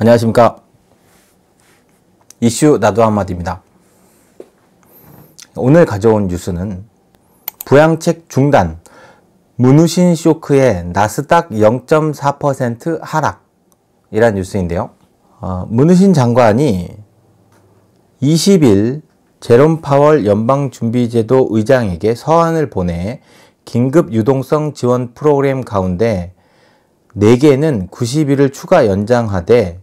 안녕하십니까. 이슈 나도 한마디입니다. 오늘 가져온 뉴스는 부양책 중단, 문우신 쇼크에 나스닥 0.4% 하락이란 뉴스인데요. 문우신 장관이 20일 제롬 파월 연방준비제도 의장에게 서한을 보내 긴급 유동성 지원 프로그램 가운데 4개는 90일을 추가 연장하되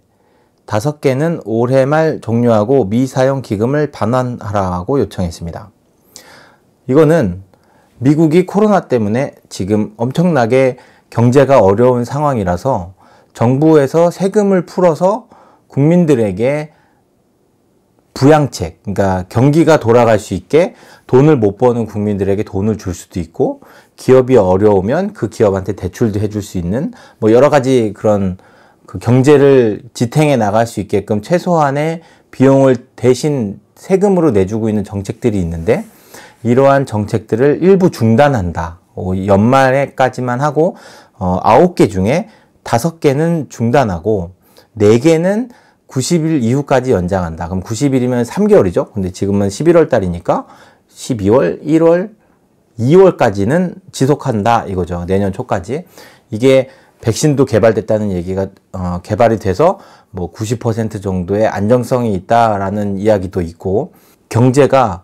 5개는 올해 말 종료하고 미사용 기금을 반환하라고 요청했습니다. 이거는 미국이 코로나 때문에 지금 엄청나게 경제가 어려운 상황이라서 정부에서 세금을 풀어서 국민들에게 부양책, 그러니까 경기가 돌아갈 수 있게 돈을 못 버는 국민들에게 돈을 줄 수도 있고, 기업이 어려우면 그 기업한테 대출도 해줄 수 있는 뭐 여러 가지 그런 그 경제를 지탱해 나갈 수 있게끔 최소한의 비용을 대신 세금으로 내주고 있는 정책들이 있는데, 이러한 정책들을 일부 중단한다. 연말에까지만 하고 9개 중에 5개는 중단하고 4개는 90일 이후까지 연장한다. 그럼 90일이면 3개월이죠. 근데 지금은 11월 달이니까 12월, 1월, 2월까지는 지속한다 이거죠. 내년 초까지. 이게 백신도 개발됐다는 얘기가 개발이 돼서 뭐 90% 정도의 안정성이 있다라는 이야기도 있고, 경제가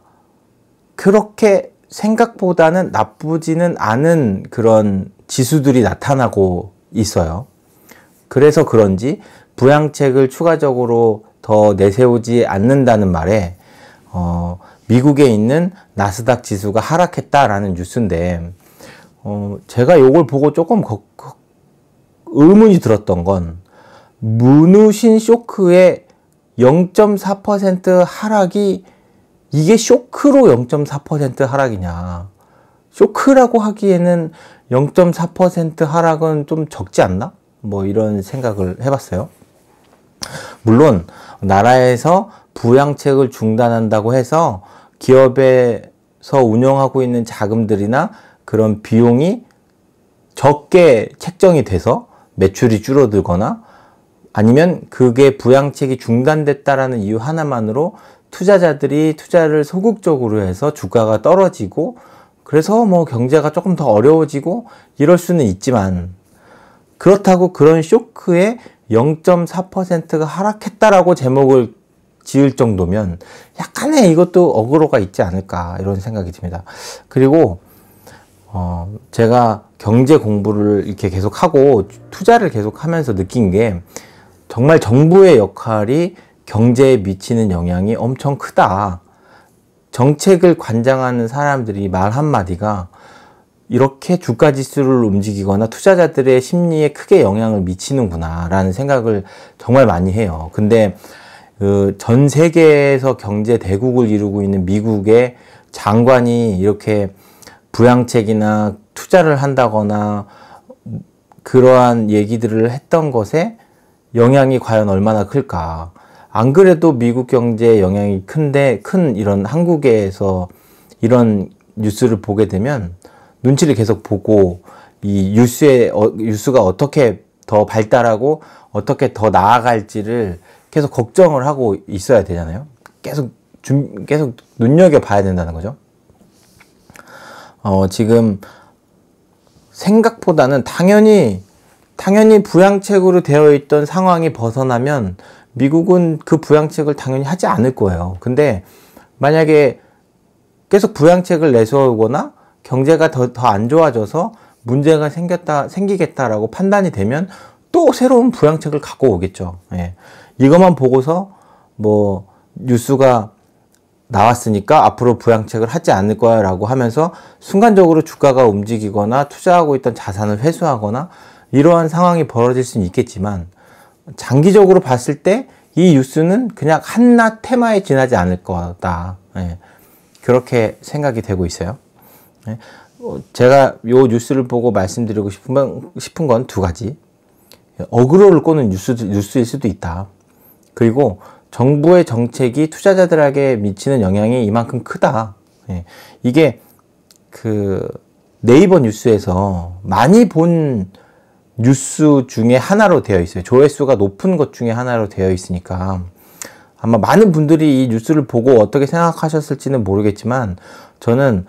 그렇게 생각보다는 나쁘지는 않은 그런 지수들이 나타나고 있어요. 그래서 그런지 부양책을 추가적으로 더 내세우지 않는다는 말에 미국에 있는 나스닥 지수가 하락했다라는 뉴스인데, 제가 요걸 보고 조금 의문이 들었던 건, 문우신 쇼크의 0.4% 하락이 이게 쇼크로 0.4% 하락이냐. 쇼크라고 하기에는 0.4% 하락은 좀 적지 않나? 뭐 이런 생각을 해봤어요. 물론 나라에서 부양책을 중단한다고 해서 기업에서 운영하고 있는 자금들이나 그런 비용이 적게 책정이 돼서 매출이 줄어들거나, 아니면 그게 부양책이 중단됐다라는 이유 하나만으로 투자자들이 투자를 소극적으로 해서 주가가 떨어지고, 그래서 뭐 경제가 조금 더 어려워지고 이럴 수는 있지만, 그렇다고 그런 쇼크에 0.4%가 하락했다라고 제목을 지을 정도면 약간의 이것도 어그로가 있지 않을까, 이런 생각이 듭니다. 그리고 제가 경제 공부를 이렇게 계속 하고 투자를 계속 하면서 느낀 게, 정말 정부의 역할이 경제에 미치는 영향이 엄청 크다. 정책을 관장하는 사람들이 말 한마디가 이렇게 주가 지수를 움직이거나 투자자들의 심리에 크게 영향을 미치는구나 라는 생각을 정말 많이 해요. 근데 전 세계에서 경제 대국을 이루고 있는 미국의 장관이 이렇게 부양책이나 투자를 한다거나 그러한 얘기들을 했던 것에 영향이 과연 얼마나 클까. 안 그래도 미국 경제에 영향이 큰 이런 한국에서 이런 뉴스를 보게 되면 눈치를 계속 보고, 이 뉴스가 어떻게 더 발달하고 어떻게 더 나아갈지를 계속 걱정을 하고 있어야 되잖아요. 계속 눈여겨봐야 된다는 거죠. 지금 생각보다는 당연히 부양책으로 되어 있던 상황이 벗어나면 미국은 그 부양책을 당연히 하지 않을 거예요. 근데 만약에 계속 부양책을 내세우거나 경제가 더 안 좋아져서 문제가 생기겠다라고 판단이 되면 또 새로운 부양책을 갖고 오겠죠. 예. 이것만 보고서 뭐 뉴스가 나왔으니까 앞으로 부양책을 하지 않을 거야 라고 하면서 순간적으로 주가가 움직이거나 투자하고 있던 자산을 회수하거나 이러한 상황이 벌어질 수는 있겠지만, 장기적으로 봤을 때 이 뉴스는 그냥 한낱 테마에 지나지 않을 거다. 예. 그렇게 생각이 되고 있어요. 예. 제가 요 뉴스를 보고 말씀드리고 싶은 건 2가지. 어그로를 꼬는 뉴스일 수도 있다. 그리고 정부의 정책이 투자자들에게 미치는 영향이 이만큼 크다. 예. 이게 네이버 뉴스에서 많이 본 뉴스 중에 하나로 되어 있어요. 조회수가 높은 것 중에 하나로 되어 있으니까 아마 많은 분들이 이 뉴스를 보고 어떻게 생각하셨을지는 모르겠지만 저는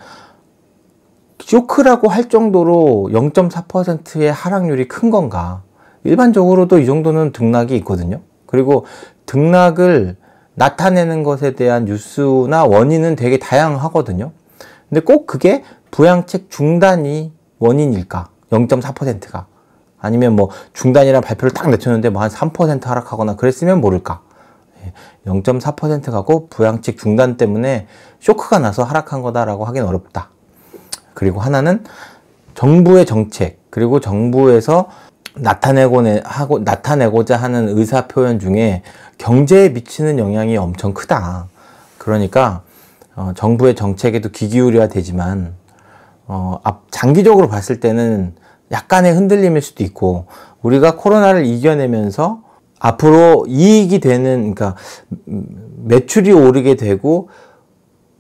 쇼크라고 할 정도로 0.4%의 하락률이 큰 건가? 일반적으로도 이 정도는 등락이 있거든요. 그리고 등락을 나타내는 것에 대한 뉴스나 원인은 되게 다양하거든요. 근데 꼭 그게 부양책 중단이 원인일까? 0.4%가. 아니면 뭐 중단이라는 발표를 딱 내쳤는데 뭐 한 3% 하락하거나 그랬으면 모를까? 0.4% 가고 부양책 중단 때문에 쇼크가 나서 하락한 거다라고 하긴 어렵다. 그리고 하나는 정부의 정책, 그리고 정부에서 나타내고자 하는 의사 표현 중에 경제에 미치는 영향이 엄청 크다. 그러니까 정부의 정책에도 귀 기울여야 되지만 장기적으로 봤을 때는 약간의 흔들림일 수도 있고, 우리가 코로나를 이겨내면서 앞으로 이익이 되는, 그러니까 매출이 오르게 되고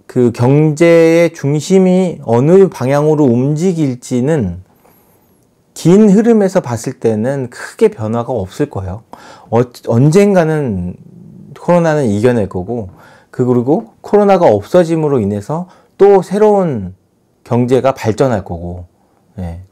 그 경제의 중심이 어느 방향으로 움직일지는 긴 흐름에서 봤을 때는 크게 변화가 없을 거예요. 언젠가는 코로나는 이겨낼 거고, 그리고 코로나가 없어짐으로 인해서 또 새로운 경제가 발전할 거고,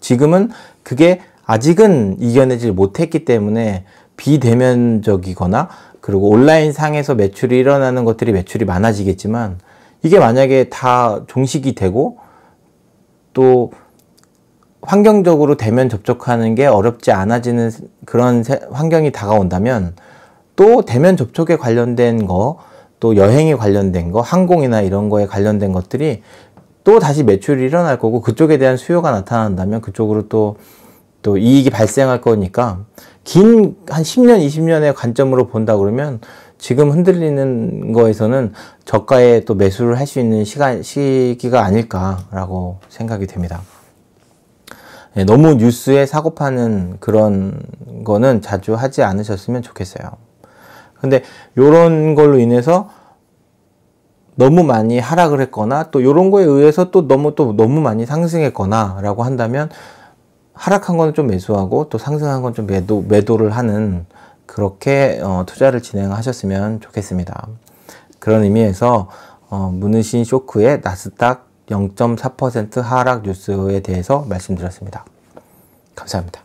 지금은 그게 아직은 이겨내질 못했기 때문에 비대면적이거나, 그리고 온라인 상에서 매출이 일어나는 것들이 매출이 많아지겠지만, 이게 만약에 다 종식이 되고 또 환경적으로 대면 접촉하는 게 어렵지 않아지는 그런 환경이 다가온다면, 또 대면 접촉에 관련된 거, 또 여행에 관련된 거, 항공이나 이런 거에 관련된 것들이 또 다시 매출이 일어날 거고, 그쪽에 대한 수요가 나타난다면 그쪽으로 또 이익이 발생할 거니까, 긴 한 10년, 20년의 관점으로 본다 그러면 지금 흔들리는 거에서는 저가에 또 매수를 할 수 있는 시기가 아닐까라고 생각이 됩니다. 너무 뉴스에 사고 파는 그런 거는 자주 하지 않으셨으면 좋겠어요. 근데 요런 걸로 인해서 너무 많이 하락을 했거나, 또 요런 거에 의해서 또 너무 많이 상승했거나 라고 한다면, 하락한 거는 좀 매수하고 또 상승한 건 좀 매도를 하는, 그렇게 투자를 진행하셨으면 좋겠습니다. 그런 의미에서 문의신 쇼크의 나스닥 0.4% 하락 뉴스에 대해서 말씀드렸습니다. 감사합니다.